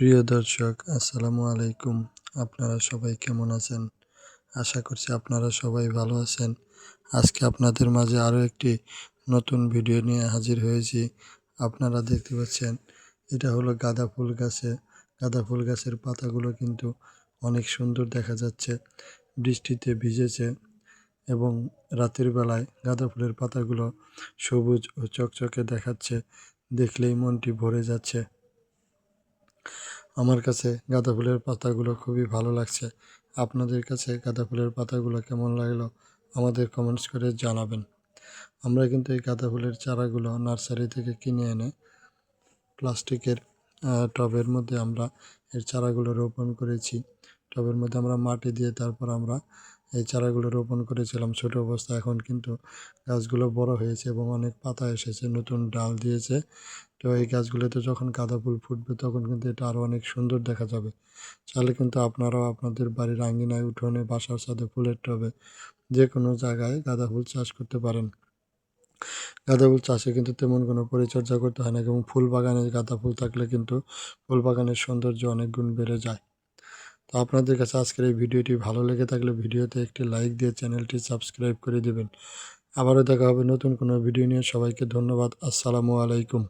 প্রিয় দর্শক, আসসালামু আলাইকুম। আপনারা সবাই কেমন আছেন? আশা করছি আপনারা সবাই ভালো আছেন। আজকে আপনাদের মাঝে আরও একটি নতুন ভিডিও নিয়ে হাজির হয়েছি। আপনারা দেখতে পাচ্ছেন, এটা হলো গাঁদা ফুল গাছে। গাঁদা ফুল গাছের পাতাগুলো কিন্তু অনেক সুন্দর দেখা যাচ্ছে। বৃষ্টিতে ভিজেছে এবং রাতের বেলায় গাঁদা ফুলের পাতাগুলো সবুজ ও চকচকে দেখাচ্ছে। দেখলেই মনটি ভরে যাচ্ছে। আমার কাছে গাঁদা ফুলের পাতাগুলো খুবই ভালো লাগছে। আপনাদের কাছে গাঁদা ফুলের পাতাগুলো কেমন লাগলো আমাদের কমেন্টস করে জানাবেন। আমরা কিন্তু এই গাঁদা ফুলের চারাগুলো নার্সারি থেকে কিনে এনে প্লাস্টিকের টবের মধ্যে আমরা এর চারাগুলো রোপণ করেছি। টবের মধ্যে আমরা মাটি দিয়ে তারপর আমরা এই চারাগুলো রোপণ করেছিলাম ছোট অবস্থায়। এখন কিন্তু গাছগুলো বড় হয়েছে এবং অনেক পাতা এসেছে, নতুন ডাল দিয়েছে। তো এই গাছগুলোতে যখন গাঁদা ফুল ফুটবে তখন কিন্তু এটা আরও অনেক সুন্দর দেখা যাবে। চাইলে কিন্তু আপনারাও আপনাদের বাড়ির আঙ্গিনায়, উঠোনে, বাসার ছাদে, ফুলের টবে যে কোনো জায়গায় গাঁদা ফুল চাষ করতে পারেন। গাঁদা ফুল চাষে কিন্তু তেমন কোনো পরিচর্যা করতে হয় না এবং ফুল বাগানে গাঁদা ফুল থাকলে কিন্তু ফুল বাগানের সৌন্দর্য অনেক গুণ বেড়ে যায়। তো আপনাদের কাছে আজকের এই ভিডিওটি ভালো লেগে থাকলে ভিডিওতে একটি লাইক দিয়ে চ্যানেলটি সাবস্ক্রাইব করে দেবেন। আবারও দেখা হবে নতুন কোনো ভিডিও নিয়ে। সবাইকে ধন্যবাদ। আসসালামু আলাইকুম।